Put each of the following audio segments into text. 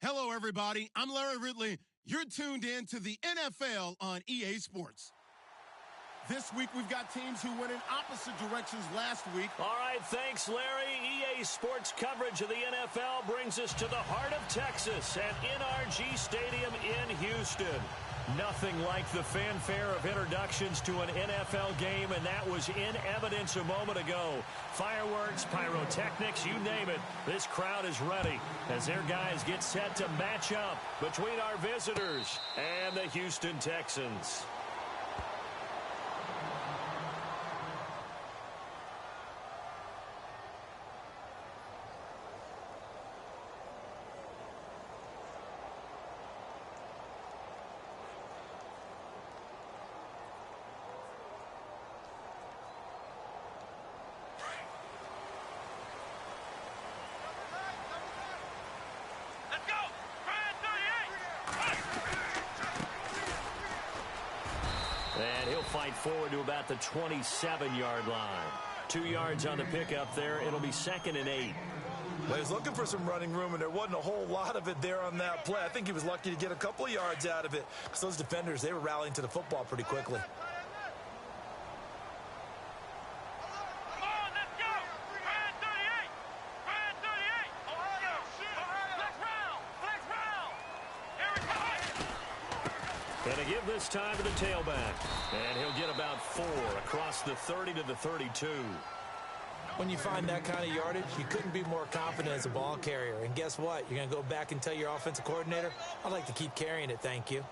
Hello, everybody. I'm Larry Ridley. You're tuned in to the NFL on EA Sports. This week, we've got teams who went in opposite directions last week. All right, thanks, Larry. EA Sports coverage of the NFL brings us to the heart of Texas at NRG Stadium in Houston. Nothing like the fanfare of introductions to an NFL game, and that was in evidence a moment ago. Fireworks, pyrotechnics, you name it. This crowd is ready as their guys get set to match up between our visitors and the Houston Texans. And he'll fight forward to about the 27-yard line. 2 yards on the pickup there. It'll be 2nd and 8. Well, he was looking for some running room, and there wasn't a whole lot of it there on that play. I think he was lucky to get a couple of yards out of it because those defenders, they were rallying to the football pretty quickly. And to give this time to the tailback. And he'll get about 4 across the 30 to the 32. When you find that kind of yardage, you couldn't be more confident as a ball carrier. And guess what? You're going to go back and tell your offensive coordinator, I'd like to keep carrying it, thank you.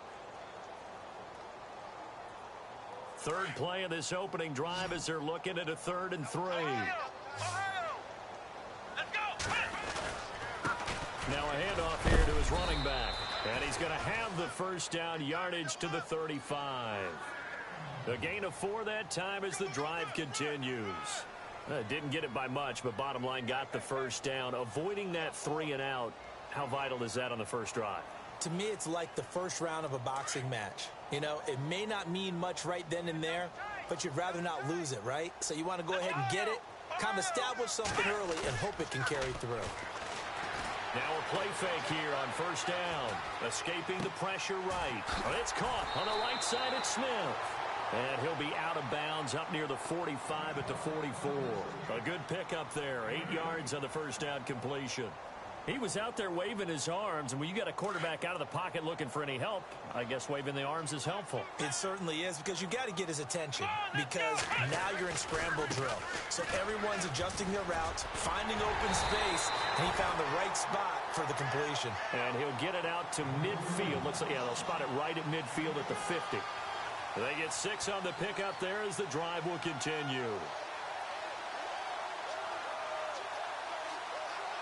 Third play of this opening drive as they're looking at a 3rd and 3. Now a handoff here to his running back. And he's going to have the first down yardage to the 35. A gain of 4 that time as the drive continues. Didn't get it by much, but bottom line got the first down. Avoiding that 3 and out, how vital is that on the first drive? To me, it's like the first round of a boxing match. You know, it may not mean much right then and there, but you'd rather not lose it, right? So you want to go ahead and get it, kind of establish something early, and hope it can carry through. Now a play fake here on first down. Escaping the pressure right. It's caught on the right side at Smith. And he'll be out of bounds up near the 45 at the 44. A good pickup there. 8 yards on the first down completion. He was out there waving his arms, and when you got a quarterback out of the pocket looking for any help, I guess waving the arms is helpful. It certainly is, because you got to get his attention, because now you're in scramble drill. So everyone's adjusting their routes, finding open space, and he found the right spot for the completion. And he'll get it out to midfield. Looks like, yeah, they'll spot it right at midfield at the 50. They get 6 on the pickup there as the drive will continue.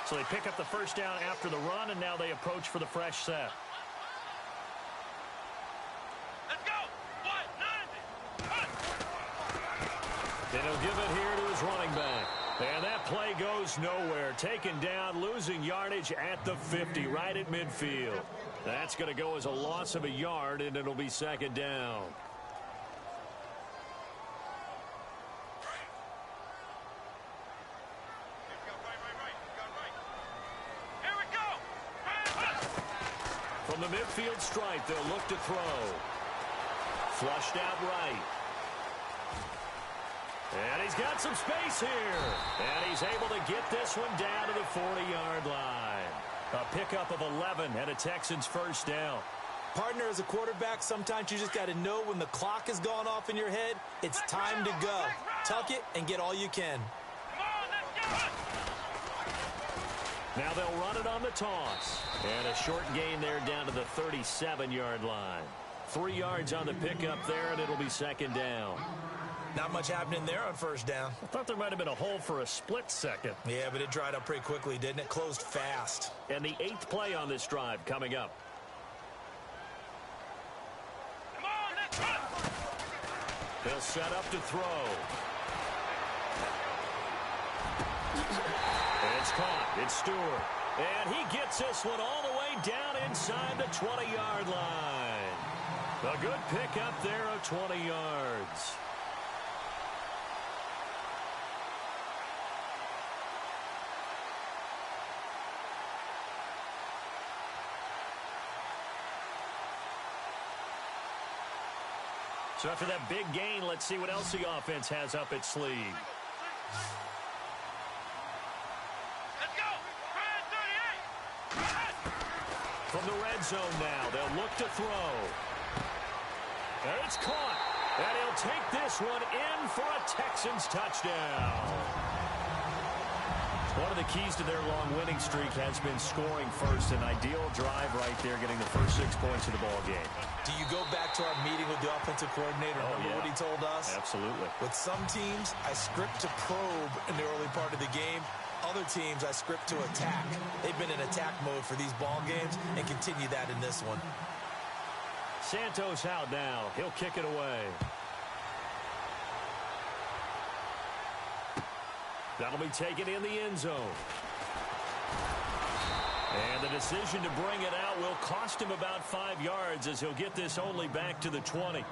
So they pick up the first down after the run, and now they approach for the fresh set. Let's go! And he'll give it here to his running back. And that play goes nowhere. Taken down, losing yardage at the 50, right at midfield. That's going to go as a loss of a yard, and it'll be 2nd down. From the midfield stripe, they'll look to throw. Flushed out right. And he's got some space here. And he's able to get this one down to the 40-yard line. A pickup of 11 and a Texans first down. Partner, as a quarterback, sometimes you just got to know when the clock has gone off in your head, it's time to go. Tuck it and get all you can. Now they'll run it on the toss. And a short gain there down to the 37-yard line. 3 yards on the pickup there, and it'll be 2nd down. Not much happening there on first down. I thought there might have been a hole for a split second. Yeah, but it dried up pretty quickly, didn't it? Closed fast. And the 8th play on this drive coming up. Come on, let's run! He'll set up to throw. It's caught. It's Stewart. And he gets this one all the way down inside the 20-yard line. A good pickup there of 20 yards. So after that big gain, let's see what else the offense has up its sleeve. Let's go. Ryan 38. From the red zone now, they'll look to throw. And it's caught. And he'll take this one in for a Texans touchdown. One of the keys to their long winning streak has been scoring first. An ideal drive right there, getting the first 6 points of the ball game. Do you go back to our meeting with the offensive coordinator? Remember what he told us? Absolutely. With some teams, I script to probe in the early part of the game. Other teams, I script to attack. They've been in attack mode for these ball games and continue that in this one. Santos out now. He'll kick it away. That'll be taken in the end zone. And the decision to bring it out will cost him about 5 yards as he'll get this only back to the 20.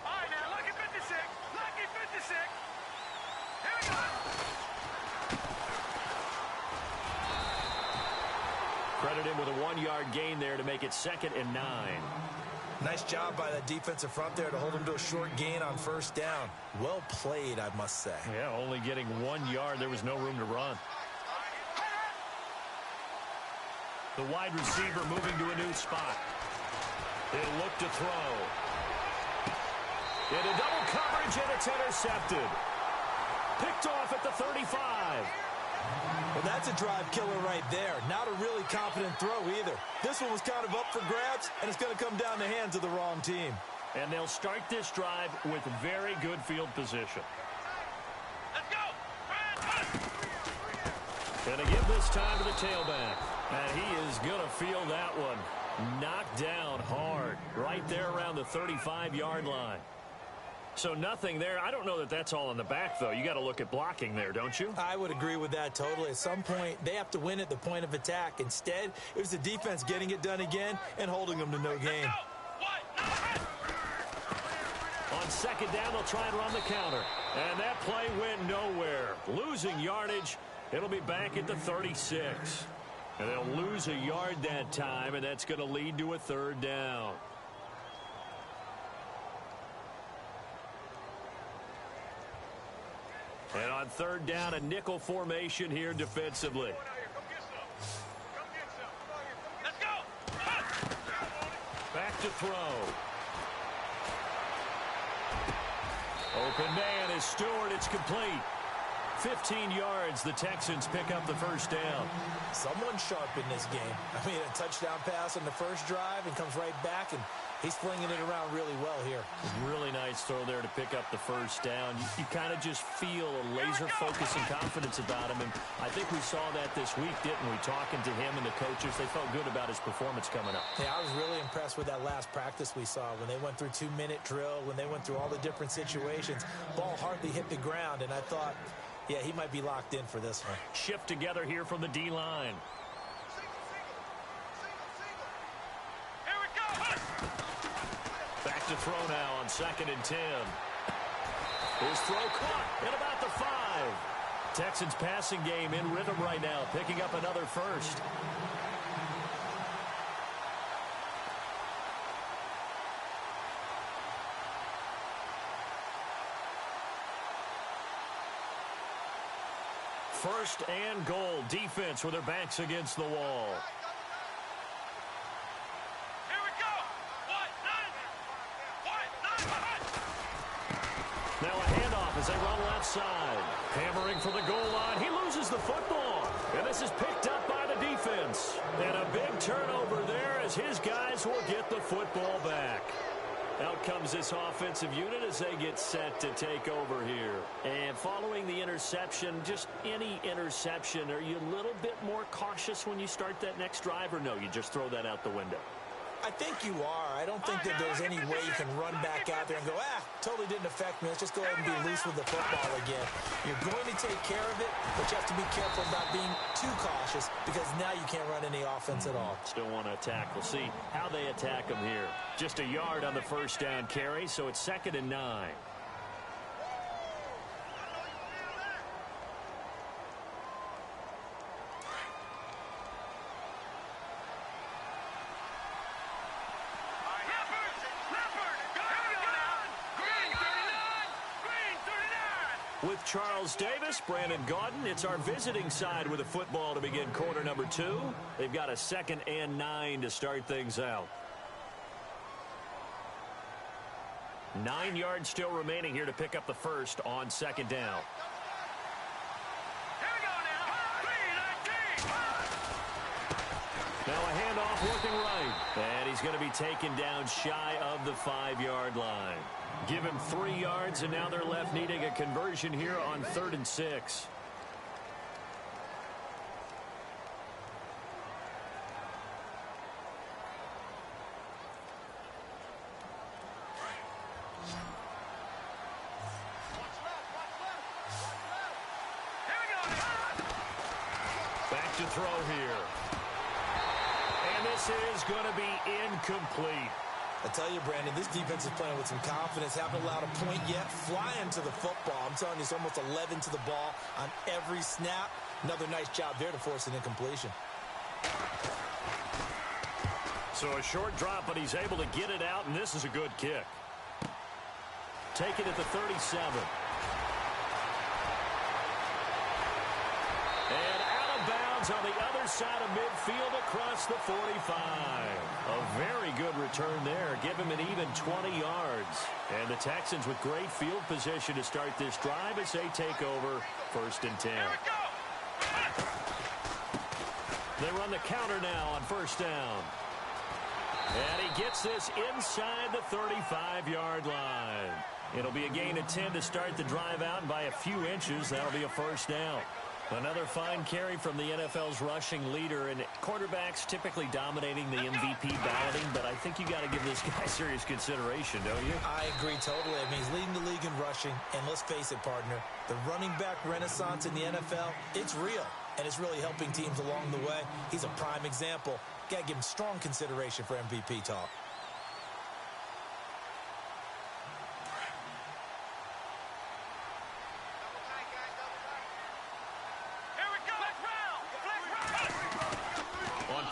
All right, now, lucky 56. Lucky 56. Here we go. Credit him with a 1-yard gain there to make it 2nd and 9. Nice job by that defensive front there to hold him to a short gain on first down. Well played, I must say. Yeah, only getting 1 yard. There was no room to run. The wide receiver moving to a new spot. He'll look to throw. Into double coverage, and it's intercepted. Picked off at the 35. Well, that's a drive killer right there. Not a really confident throw either. This one was kind of up for grabs, and it's going to come down the hands of the wrong team. And they'll start this drive with very good field position. Let's go. Ryan, Going to give this time to the tailback. And he is going to feel that one knocked down hard right there around the 35-yard line. So nothing there. I don't know that that's all in the back, though. You got to look at blocking there, don't you? I would agree with that totally. At some point, they have to win at the point of attack. Instead, it was the defense getting it done again and holding them to no gain. On 2nd down, they'll try and run the counter. And that play went nowhere. Losing yardage. It'll be back at the 36. And they'll lose a yard that time, and that's going to lead to a 3rd down. And on 3rd down, a nickel formation here defensively. Let's go. Back to throw. Open man is Stewart. It's complete. 15 yards. The Texans pick up the first down. Someone sharp in this game. I mean, a touchdown pass on the first drive and comes right back, and he's flinging it around really well here. Really nice throw there to pick up the first down. You kind of just feel a laser focus and confidence about him, and I think we saw that this week, didn't we? Talking to him and the coaches, they felt good about his performance coming up. Yeah, I was really impressed with that last practice we saw when they went through 2-minute drill, when they went through all the different situations. Ball hardly hit the ground, and I thought, yeah, he might be locked in for this one. Shift together here from the D-line. Here we go. Back to throw now on 2nd and 10. His throw caught at about the 5. Texans passing game in rhythm right now, picking up another first. First and goal. Defense with their backs against the wall. Here we go. Now a handoff as they run left side. Hammering for the goal line. He loses the football. And this is picked up by the defense. And a big turnover there as his guys will get the football back. Out comes this offensive unit as they get set to take over here. And following the interception, just any interception, are you a little bit more cautious when you start that next drive, or no, you just throw that out the window? I think you are. I don't think that there's any way you can run back out there and go, totally didn't affect me. Let's just go ahead and be loose with the football again. You're going to take care of it, but you have to be careful about being too cautious because now you can't run any offense at all. Still want to attack. We'll see how they attack them here. Just a yard on the first down carry, so it's 2nd and 9. With Charles Davis, Brandon Gaudin, it's our visiting side with the football to begin quarter number 2. They've got a 2nd and 9 to start things out. 9 yards still remaining here to pick up the first on 2nd down. Now a handoff working right. And he's going to be taken down shy of the 5-yard line. Give him 3 yards, and now they're left needing a conversion here on 3rd and 6. Back to throw here. And this is going to be incomplete. I tell you, Brandon, this defense is playing with some confidence. Haven't allowed a point yet. Flying to the football. I'm telling you, it's almost 11 to the ball on every snap. Another nice job there to force an incompletion. So a short drop, but he's able to get it out, and this is a good kick. Take it at the 37. And out of bounds on the other side of midfield across the 45. A very good return there. Give him an even 20 yards. And the Texans with great field position to start this drive as they take over 1st and 10. They run the counter now on 1st down. And he gets this inside the 35-yard line. It'll be a gain of 10 to start the drive out, and by a few inches, that'll be a 1st down. Another fine carry from the NFL's rushing leader, and quarterbacks typically dominating the MVP balloting, but I think you got to give this guy serious consideration, don't you? I agree totally. I mean, he's leading the league in rushing, and let's face it, partner, the running back renaissance in the NFL, it's real, and it's really helping teams along the way. He's a prime example. Got to give him strong consideration for MVP talk.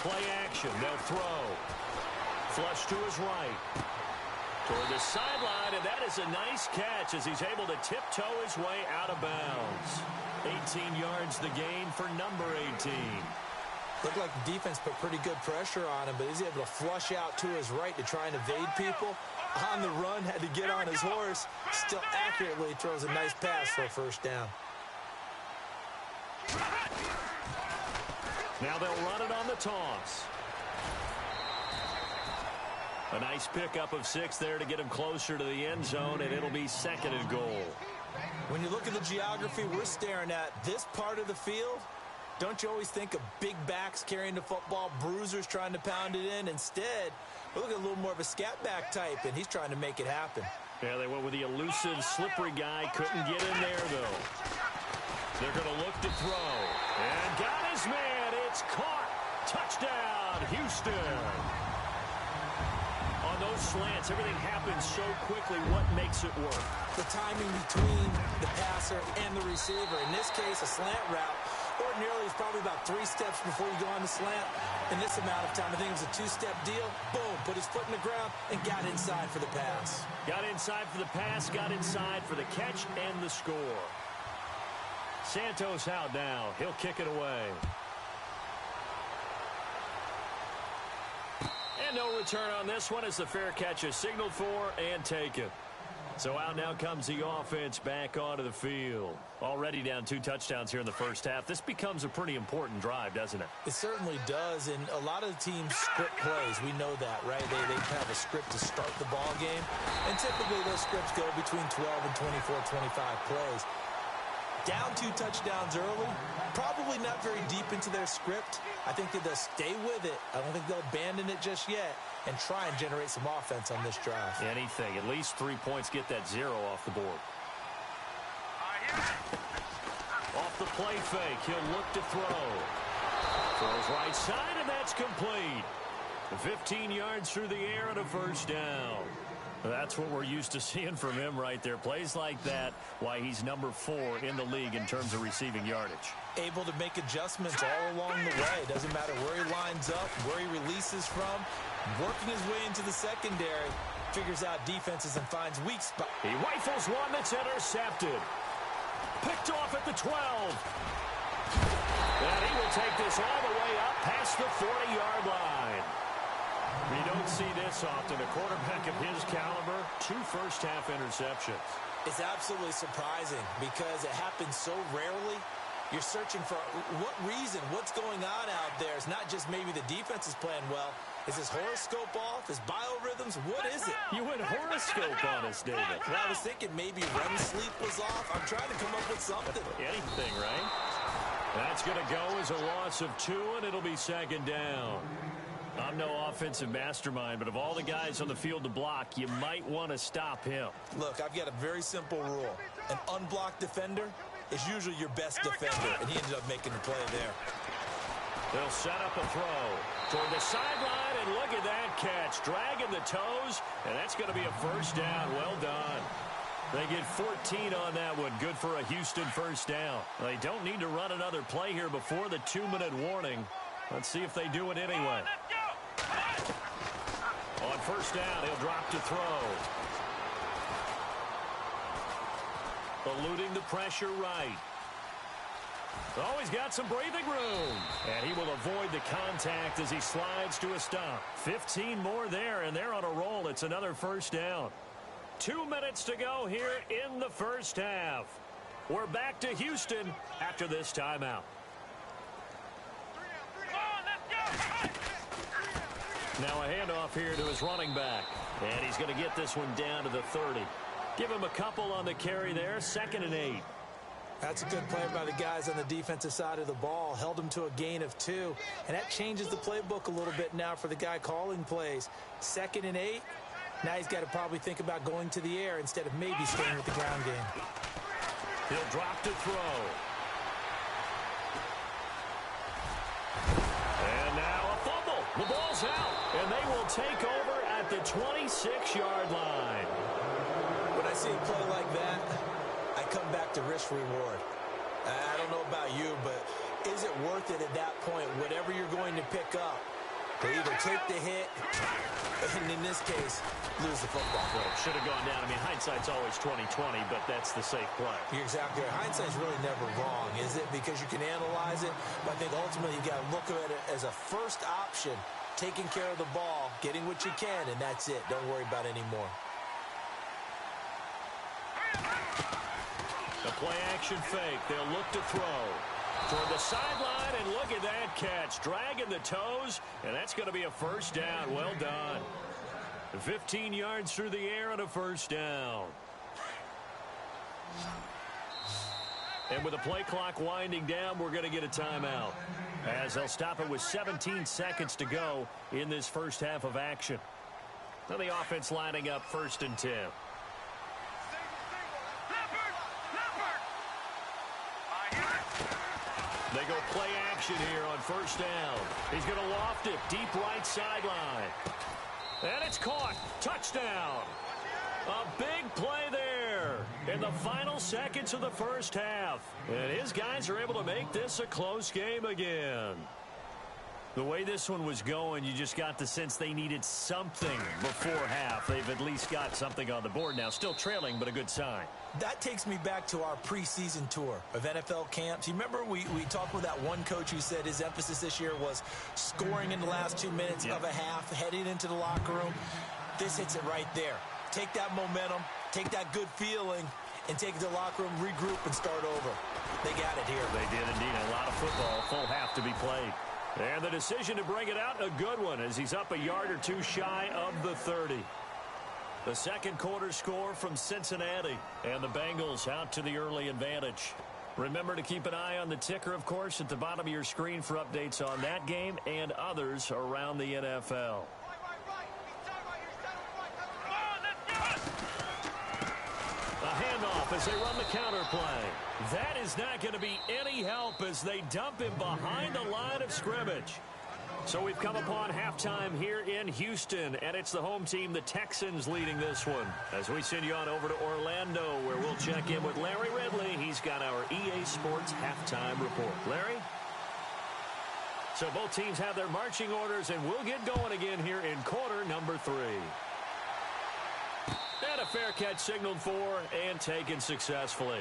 Play action. They'll throw. Flush to his right. Toward the sideline, and that is a nice catch as he's able to tiptoe his way out of bounds. 18 yards the gain for number 18. Looked like the defense put pretty good pressure on him, but he's able to flush out to his right to try and evade people. On the run, had to get on his horse. Still accurately throws a nice pass for a 1st down. Now they'll run it on the toss. A nice pickup of 6 there to get him closer to the end zone, and it'll be 2nd and goal. When you look at the geography we're staring at, this part of the field, don't you always think of big backs carrying the football, bruisers trying to pound it in? Instead, we're looking at a little more of a scat back type, and he's trying to make it happen. Yeah, they went with the elusive, slippery guy. Couldn't get in there, though. They're going to look to throw. And got his man. It's caught. Touchdown, Houston. On those slants, everything happens so quickly. What makes it work? The timing between the passer and the receiver. In this case, a slant route. Ordinarily, it's probably about 3 steps before you go on the slant. In this amount of time, I think it was a 2-step deal. Boom, put his foot in the ground and got inside for the pass. Got inside for the pass, got inside for the catch and the score. Santos out now. He'll kick it away. And no return on this one as the fair catch is signaled for and taken. So out now comes the offense back onto the field. Already down 2 touchdowns here in the first half. This becomes a pretty important drive, doesn't it? It certainly does, and a lot of the teams script plays. We know that, right? They have a script to start the ball game, and typically those scripts go between 12 and 24, 25 plays. Down 2 touchdowns early, probably not very deep into their script. I think that they'll stay with it. I don't think they'll abandon it just yet and try and generate some offense on this drive. Anything. At least 3 points, get that 0 off the board. Off the play fake, he'll look to throw. Throws right side, and that's complete. 15 yards through the air and a first down. That's what we're used to seeing from him right there. Plays like that, why he's number 4 in the league in terms of receiving yardage. Able to make adjustments all along the way. Doesn't matter where he lines up, where he releases from. Working his way into the secondary. Figures out defenses and finds weak spots. He rifles one that's intercepted. Picked off at the 12. And he will take this all the way up past the 40-yard line. We don't see this often. A quarterback of his caliber, 2 first-half interceptions. It's absolutely surprising because it happens so rarely. You're searching for what reason, what's going on out there. It's not just maybe the defense is playing well. Is his horoscope off? His biorhythms? What is it? You went horoscope on us, David. Well, I was thinking maybe REM sleep was off. I'm trying to come up with something. Anything, right? That's going to go as a loss of 2, and it'll be second down. I'm no offensive mastermind, but of all the guys on the field to block, you might want to stop him. Look, I've got a very simple rule. An unblocked defender is usually your best defender, and he ended up making the play there. They'll set up a throw toward the sideline, and look at that catch. Dragging the toes, and that's going to be a first down. Well done. They get 14 on that one. Good for a Houston first down. They don't need to run another play here before the 2-minute warning. Let's see if they do it anyway. On first down, he'll drop to throw. Eluding the pressure right. Oh, he's got some breathing room. And he will avoid the contact as he slides to a stop. 15 more there, and they're on a roll. It's another first down. 2 minutes to go here in the first half. We're back to Houston after this timeout. Now a handoff here to his running back. And he's going to get this one down to the 30. Give him a couple on the carry there. 2nd and 8. That's a good play by the guys on the defensive side of the ball. Held him to a gain of 2. And that changes the playbook a little bit now for the guy calling plays. 2nd and 8. Now he's got to probably think about going to the air instead of maybe staying with the ground game. He'll drop to throw. And now a fumble. The ball's out. And they will take over at the 26-yard line. When I see a play like that, I come back to risk-reward. I don't know about you, but is it worth it at that point, whatever you're going to pick up, to either take the hit, and in this case, lose the football. Well, should have gone down. I mean, hindsight's always 20/20, but that's the safe play. You're exactly right. Hindsight's really never wrong, is it? Because you can analyze it, but I think ultimately you got to look at it as a first option, taking care of the ball, getting what you can, and that's it. Don't worry about it anymore. The play-action fake. They'll look to throw. Toward the sideline, and look at that catch. Dragging the toes, and that's going to be a first down. Well done. 15 yards through the air and a first down. And with the play clock winding down, we're going to get a timeout, as they'll stop it with 17 seconds to go in this first half of action. Now the offense lining up 1st and 10. They go play action here on first down. He's going to loft it deep right sideline. And it's caught. Touchdown. A big play there in the final seconds of the first half. And his guys are able to make this a close game again. The way this one was going, you just got the sense they needed something before half. They've at least got something on the board now. Still trailing, but a good sign. That takes me back to our preseason tour of NFL camps. You remember we talked with that one coach who said his emphasis this year was scoring in the last 2 minutes of a half, heading into the locker room. This hits it right there. Take that momentum, take that good feeling, and take it to the locker room, regroup, and start over. They got it here. They did indeed. A lot of football, full half to be played. And the decision to bring it out, a good one, as he's up a yard or two shy of the 30. The second quarter score from Cincinnati, and the Bengals out to the early advantage. Remember to keep an eye on the ticker, of course, at the bottom of your screen for updates on that game and others around the NFL. A handoff as they run the counter play. That is not going to be any help as they dump him behind the line of scrimmage. So we've come upon halftime here in Houston, and it's the home team, the Texans, leading this one. As we send you on over to Orlando, where we'll check in with Larry Ridley. He's got our EA Sports halftime report. Larry? So both teams have their marching orders, and we'll get going again here in quarter number 3. And a fair catch signaled for and taken successfully.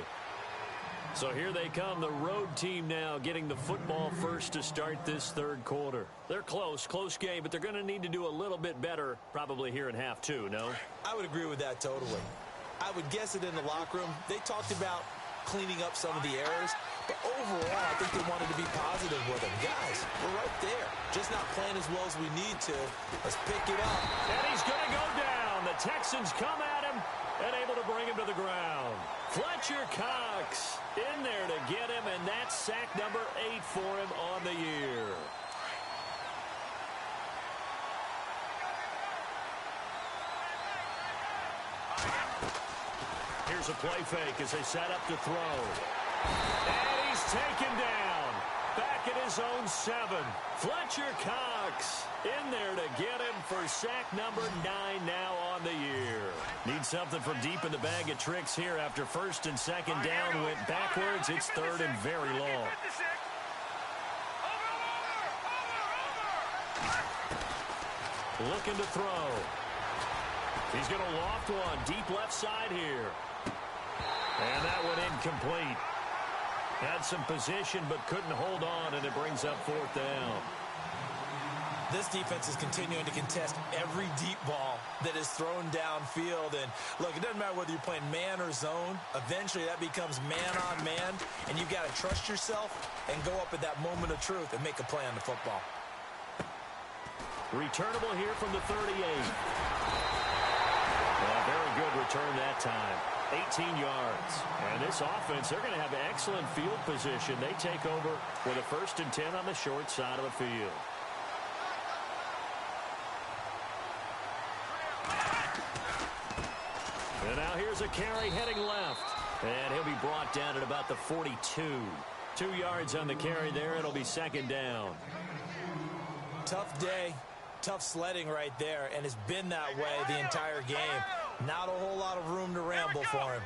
So here they come, the road team now getting the football first to start this third quarter. They're close game, but they're going to need to do a little bit better probably here in half 2, no? I would agree with that totally. I would guess it in the locker room. They talked about cleaning up some of the errors, but overall, I think they wanted to be positive with them. Guys, we're right there. Just not playing as well as we need to. Let's pick it up. And he's going to go down. The Texans come at him and able to bring him to the ground. Fletcher Cox in there to get him, and that's sack number 8 for him on the year. Here's a play fake as they set up to throw. And he's taken down. Back at his own 7. Fletcher Cox in there to get him for sack number 9 now on the year. Need something from deep in the bag of tricks here after first and second down went backwards. It's third and very long. Looking to throw. He's going to loft one deep left side here. And that one incomplete. Had some position but couldn't hold on, and it brings up 4th down. This defense is continuing to contest every deep ball that is thrown downfield. And, look, it doesn't matter whether you're playing man or zone. Eventually, that becomes man-on-man, and you've got to trust yourself and go up at that moment of truth and make a play on the football. Returnable here from the 38. Well, very good return that time. 18 yards. And this offense, they're going to have excellent field position. They take over with a 1st and 10 on the short side of the field. And now here's a carry heading left. And he'll be brought down at about the 42. 2 yards on the carry there. It'll be 2nd down. Tough day. Tough sledding right there, and it's been that way the entire game. Not a whole lot of room to ramble for him.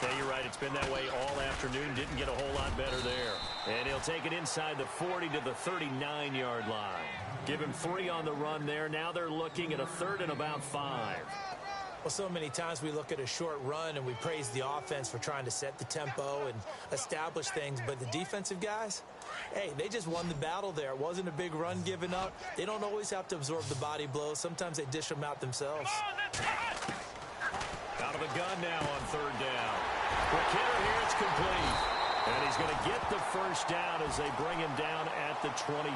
Yeah, you're right. It's been that way all afternoon. Didn't get a whole lot better there. And he'll take it inside the 40 to the 39-yard line. Give him 3 on the run there. Now they're looking at a 3rd and about 5. Well, so many times we look at a short run and we praise the offense for trying to set the tempo and establish things. But the defensive guys, hey, they just won the battle there. It wasn't a big run given up. They don't always have to absorb the body blows. Sometimes they dish them out themselves. Out of the gun now on 3rd down. Quick hitter here, it's complete. And he's going to get the 1st down as they bring him down at the 23.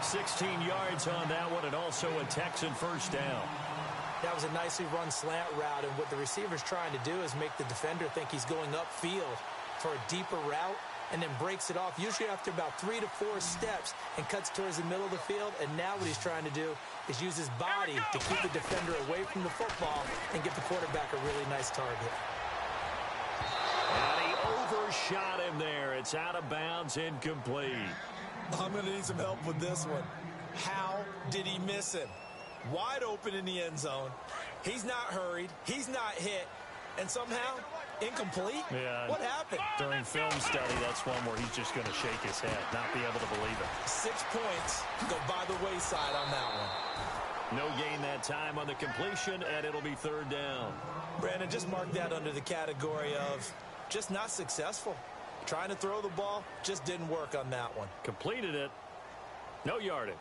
16 yards on that one, and also a Texan 1st down. That was a nicely run slant route, and what the receiver's trying to do is make the defender think he's going upfield for a deeper route and then breaks it off, usually after about 3 to 4 steps, and cuts towards the middle of the field. And now what he's trying to do is use his body to keep the defender away from the football and give the quarterback a really nice target. And he overshot him there. It's out of bounds, incomplete. I'm going to need some help with this one. How did he miss him? Wide open in the end zone. He's not hurried. He's not hit. And somehow, incomplete? Yeah. What happened? During film study, that's one where he's just going to shake his head, not be able to believe it. 6 points go by the wayside on that one. No gain that time on the completion, and it'll be 3rd down. Brandon, just mark that under the category of just not successful. Trying to throw the ball, just didn't work on that one. Completed it. No yardage.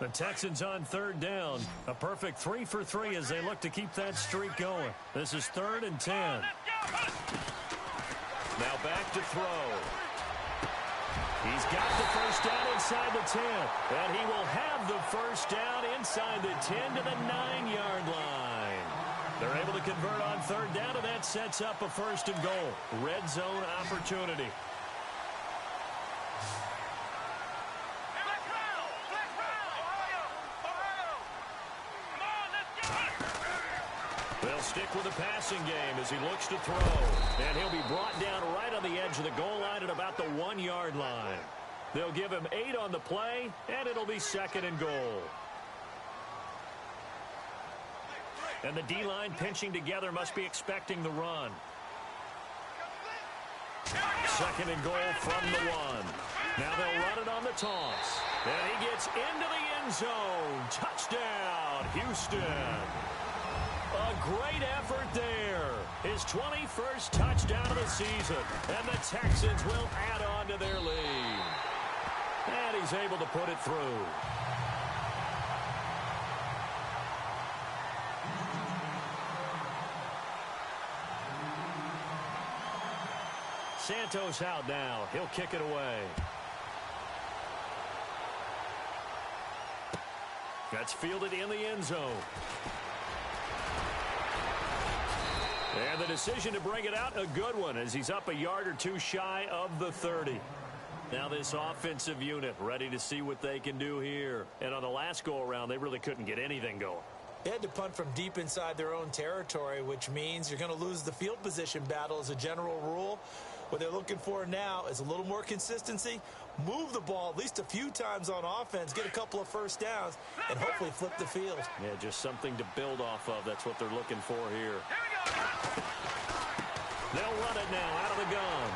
The Texans on 3rd down. A perfect 3 for 3 as they look to keep that streak going. This is 3rd and 10. Now back to throw. He's got the 1st down inside the 10. And he will have the 1st down inside the 10 to the 9-yard line. They're able to convert on third down, and that sets up a first and goal. Red zone opportunity. They'll stick with the passing game as he looks to throw. And he'll be brought down right on the edge of the goal line at about the 1-yard line. They'll give him 8 on the play, and it'll be second and goal. And the D-line pinching together must be expecting the run. Second and goal from the 1. Now they'll run it on the toss. And he gets into the end zone. Touchdown, Houston. A great effort there. His 21st touchdown of the season. And the Texans will add on to their lead. And he's able to put it through. Santos out now. He'll kick it away. That's fielded in the end zone. And the decision to bring it out, a good one, as he's up a yard or two shy of the 30. Now this offensive unit ready to see what they can do here. And on the last go-around, they really couldn't get anything going. They had to punt from deep inside their own territory, which means you're going to lose the field position battle as a general rule. What they're looking for now is a little more consistency, move the ball at least a few times on offense, get a couple of first downs, and hopefully flip the field. Yeah, just something to build off of. That's what they're looking for here. They'll run it now out of the gun.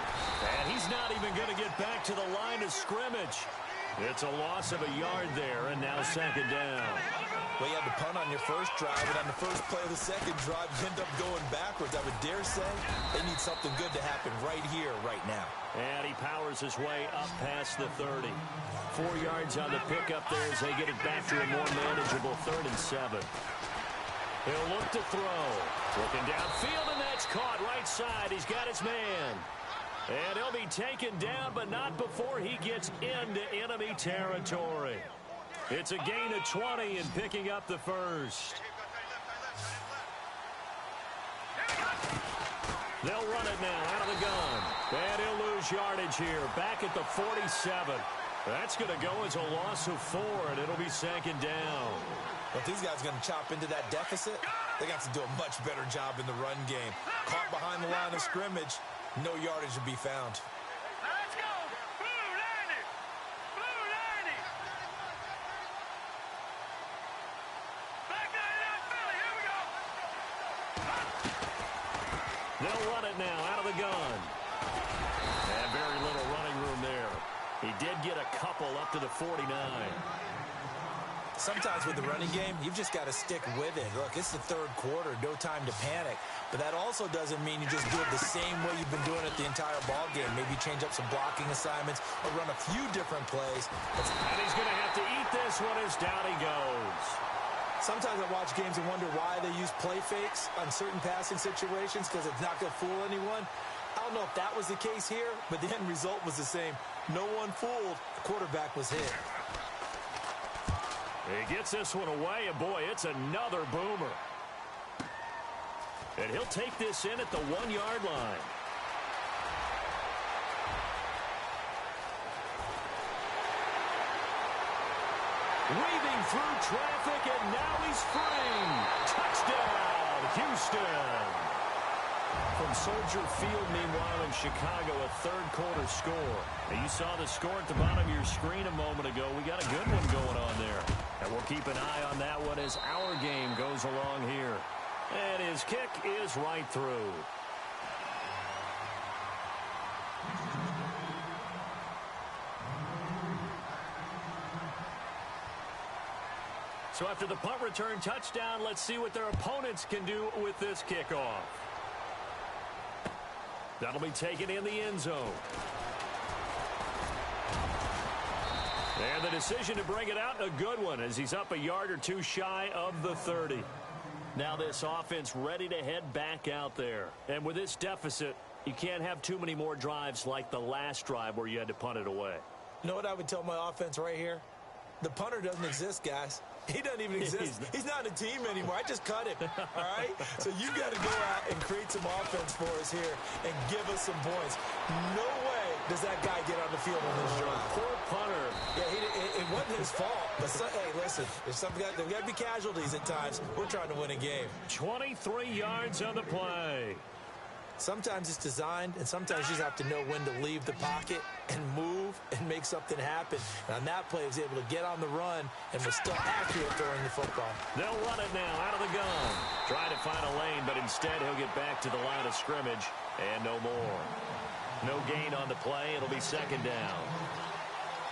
And he's not even going to get back to the line of scrimmage. It's a loss of a yard there, and now second down. Well, you had to punt on your first drive, and on the first play of the second drive, you end up going backwards. I would dare say they need something good to happen right here, right now. And he powers his way up past the 30. 4 yards on the pickup there as they get it back to a more manageable 3rd and 7. He'll look to throw. Looking downfield, and that's caught right side. He's got his man. And he'll be taken down, but not before he gets into enemy territory. It's a gain of 20 and picking up the first. They'll run it now out of the gun. And he'll lose yardage here, back at the 47. That's going to go as a loss of 4, and it'll be second down. But these guys are going to chop into that deficit. They got to do a much better job in the run game. Caught behind the line of scrimmage, no yardage to be found. Now let's go. Blue Lanny. Blue Lanny. Back down Philly. Here we go. They'll run it now out of the gun. And very little running room there. He did get a couple up to the 49. Sometimes with the running game, you've just got to stick with it. Look, it's the third quarter, no time to panic. But that also doesn't mean you just do it the same way you've been doing it the entire ball game. Maybe change up some blocking assignments or run a few different plays. And he's going to have to eat this one as down he goes. Sometimes I watch games and wonder why they use play fakes on certain passing situations because it's not going to fool anyone. I don't know if that was the case here, but the end result was the same. No one fooled. The quarterback was hit. He gets this one away, and boy, it's another boomer. And he'll take this in at the 1-yard line. Weaving through traffic, and now he's free. Touchdown, Houston. From Soldier Field, meanwhile, in Chicago, a third-quarter score. Now, you saw the score at the bottom of your screen a moment ago. We got a good one going on there. And we'll keep an eye on that one as our game goes along here. And his kick is right through. So after the punt return touchdown, let's see what their opponents can do with this kickoff. That'll be taken in the end zone. And the decision to bring it out, a good one, as he's up a yard or two shy of the 30. Now this offense ready to head back out there. And with this deficit, you can't have too many more drives like the last drive where you had to punt it away. You know what I would tell my offense right here? The punter doesn't exist, guys. He doesn't even exist. He's not in a team anymore. I just cut him, all right? So you've got to go out and create some offense for us here and give us some points. No way does that guy get on the field on this drive. Poor punter. Yeah, it wasn't his fault. But hey, listen, there's got to be casualties at times. We're trying to win a game. 23 yards on the play. Sometimes it's designed, and sometimes you just have to know when to leave the pocket and move and make something happen. And on that play, he was able to get on the run and was still accurate throwing the football. They'll run it now out of the gun. Trying to find a lane, but instead he'll get back to the line of scrimmage and no more. No gain on the play. It'll be second down.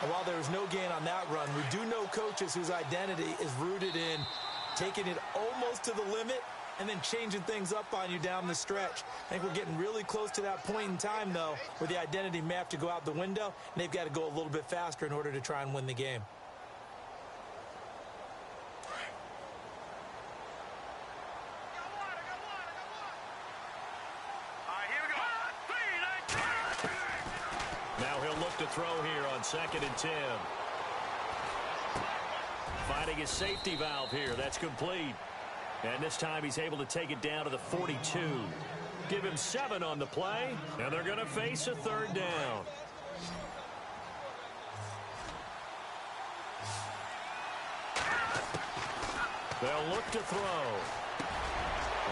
And while there was no gain on that run, we do know coaches whose identity is rooted in taking it almost to the limit and then changing things up on you down the stretch. I think we're getting really close to that point in time, though, where the identity may have to go out the window, and they've got to go a little bit faster in order to try and win the game. Now he'll look to throw here on 2nd and 10. Finding his safety valve here. That's complete. And this time he's able to take it down to the 42. Give him 7 on the play, and they're going to face a third down. They'll look to throw.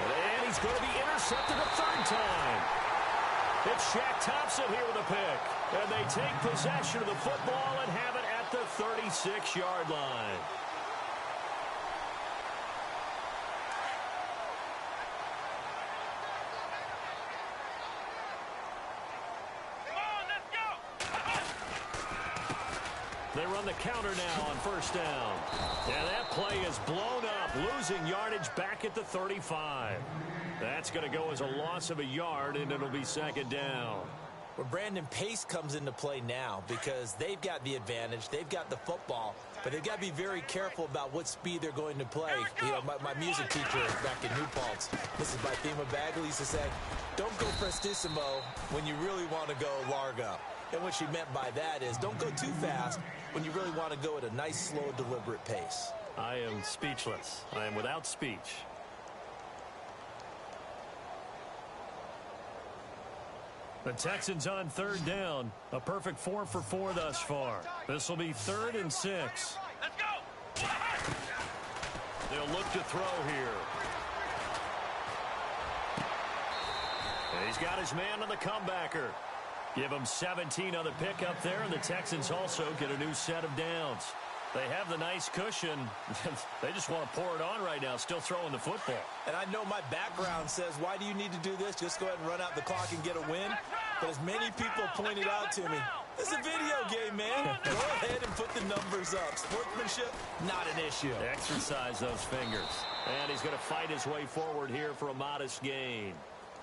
And he's going to be intercepted a third time. It's Shaq Thompson here with a pick. And they take possession of the football and have it at the 36-yard line. They run the counter now on first down. Yeah, that play is blown up, losing yardage back at the 35. That's going to go as a loss of a yard, and it'll be second down. Well, Brandon, pace comes into play now because they've got the advantage. They've got the football, but they've got to be very careful about what speed they're going to play. You know, my music teacher back in New Paltz, Mrs. Bythema Bagley, used to say, don't go prestissimo when you really want to go largo. And what she meant by that is don't go too fast when you really want to go at a nice, slow, deliberate pace. I am speechless. I am without speech. The Texans on third down. A perfect 4 for 4 thus far. This will be 3rd and 6. Let's go! They'll look to throw here. And he's got his man on the comebacker. Give him 17 on the pick up there, and the Texans also get a new set of downs. They have the nice cushion. They just want to pour it on right now, still throwing the football. And I know my background says, why do you need to do this? Just go ahead and run out the clock and get a win. But as many people pointed out to me, this is a video game, man. Go ahead and put the numbers up. Sportsmanship, not an issue. Exercise those fingers. And he's going to fight his way forward here for a modest gain.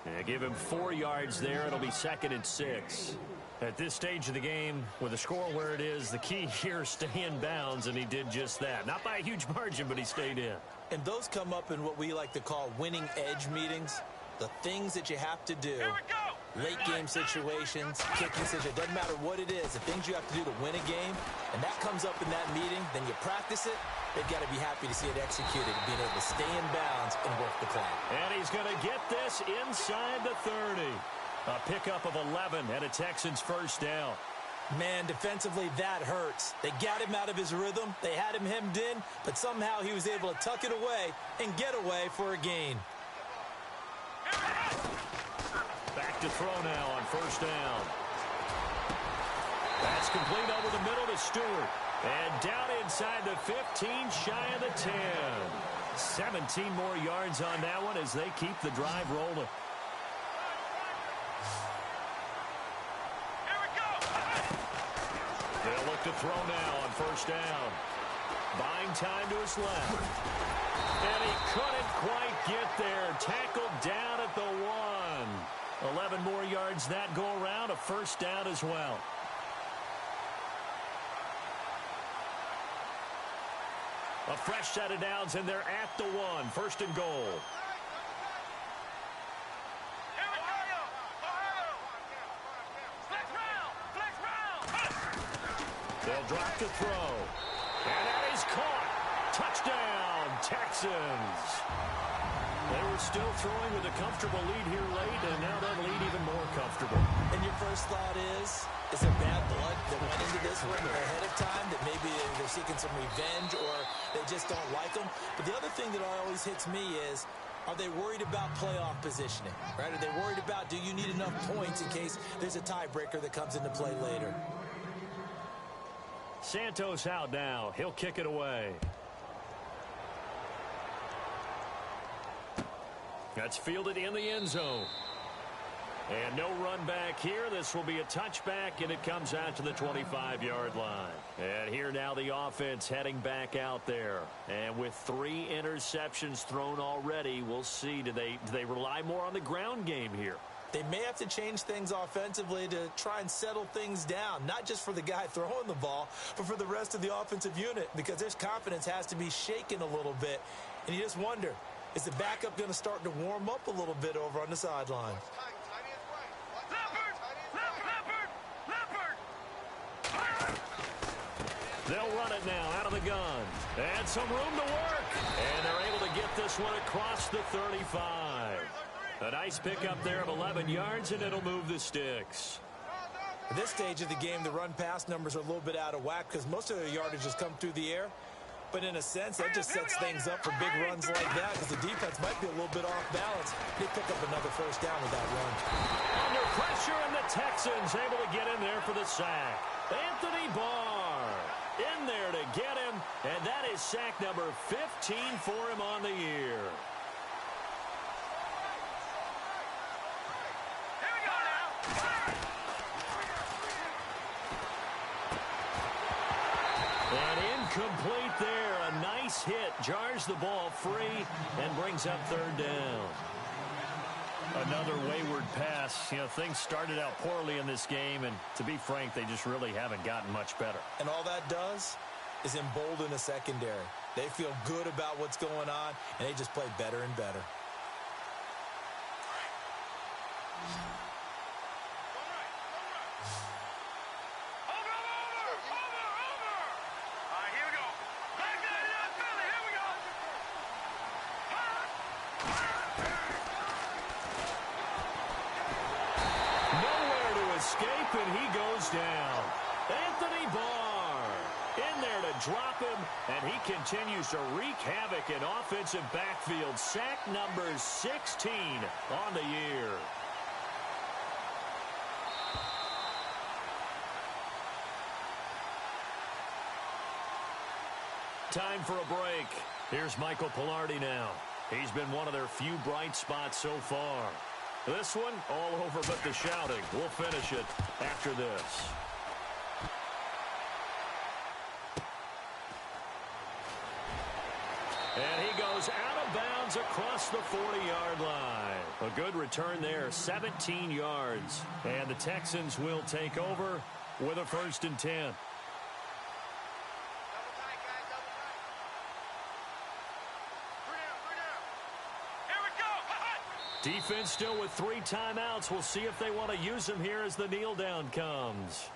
And give him 4 yards there. It'll be 2nd and 6. At this stage of the game, with the score where it is, the key here is stay in bounds, and he did just that. Not by a huge margin, but he stayed in. And those come up in what we like to call winning edge meetings. The things that you have to do, late game situations, kicking situations, doesn't matter what it is, the things you have to do to win a game, and that comes up in that meeting, then you practice it, they've got to be happy to see it executed, being able to stay in bounds and work the clock. And he's going to get this inside the 30. A pickup of 11 and a Texans first down. Man, defensively, that hurts. They got him out of his rhythm. They had him hemmed in, but somehow he was able to tuck it away and get away for a gain. Back to throw now on first down. That's complete over the middle to Stewart. And down inside the 15, shy of the 10. 17 more yards on that one as they keep the drive rolling. They'll look to throw now on first down. Buying time to his left. And he couldn't quite get there. Tackled down at the 1. 11 more yards that go around. A first down as well. A fresh set of downs, and they're at the 1. 1st and goal. They'll drop to throw. And that is caught. Touchdown, Texans. They were still throwing with a comfortable lead here late, and now that lead even more comfortable. And your first thought is there bad blood that went into this one ahead of time, that maybe they're seeking some revenge or they just don't like them? But the other thing that always hits me is, are they worried about playoff positioning, right? Are they worried about, do you need enough points in case there's a tiebreaker that comes into play later? Santos out now. He'll kick it away. That's fielded in the end zone. And no run back here. This will be a touchback, and it comes out to the 25-yard line. And here now the offense heading back out there. And with 3 interceptions thrown already, we'll see. Do they rely more on the ground game here? They may have to change things offensively to try and settle things down, not just for the guy throwing the ball, but for the rest of the offensive unit, because their confidence has to be shaken a little bit. And you just wonder, is the backup going to start to warm up a little bit over on the sideline? They'll run it now out of the gun. And some room to work. And they're able to get this one across the 35. A nice pickup there of 11 yards, and it'll move the sticks. At this stage of the game, the run-pass numbers are a little bit out of whack because most of their yardage has come through the air. But in a sense, that just sets things up for big runs like that because the defense might be a little bit off balance. They pick up another first down with that run. Under pressure, and the Texans able to get in there for the sack. Anthony Barr in there to get him, and that is sack number 15 for him on the year. And incomplete there. A nice hit. Jars the ball free and brings up third down. Another wayward pass. You know, things started out poorly in this game, and to be frank, they just really haven't gotten much better. And all that does is embolden a secondary. They feel good about what's going on, and they just play better and better. And he goes down. Anthony Barr in there to drop him, and he continues to wreak havoc in offensive backfield. Sack number 16 on the year. Time for a break. Here's Michael Palardy now. He's been one of their few bright spots so far. This one, all over but the shouting. We'll finish it after this. And he goes out of bounds across the 40-yard line. A good return there, 17 yards. And the Texans will take over with a 1st and 10. Defense still with 3 timeouts. We'll see if they want to use them here as the kneel down comes.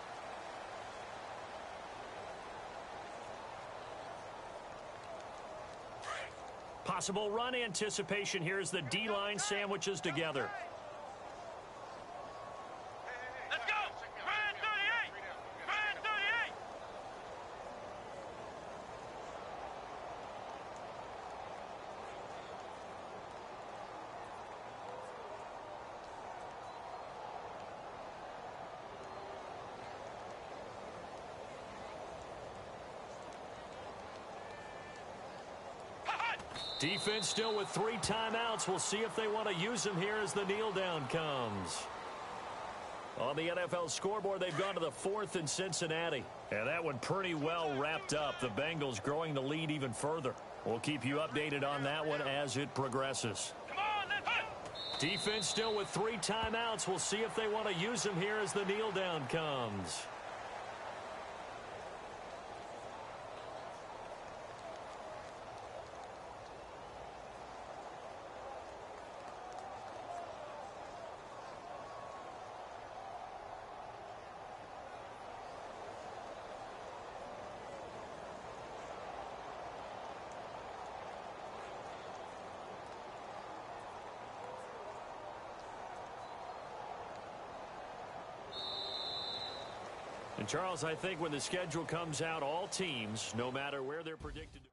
Possible run anticipation here as the D-line sandwiches together. Let's go! Ryan 38! Ryan 38! Defense still with 3 timeouts. We'll see if they want to use them here as the kneel down comes. On the NFL scoreboard, they've gone to the 4th in Cincinnati. And that one pretty well wrapped up. The Bengals growing the lead even further. We'll keep you updated on that one as it progresses. Come on, let's go! Defense still with 3 timeouts. We'll see if they want to use them here as the kneel down comes. And, Charles, I think when the schedule comes out, all teams, no matter where they're predicted to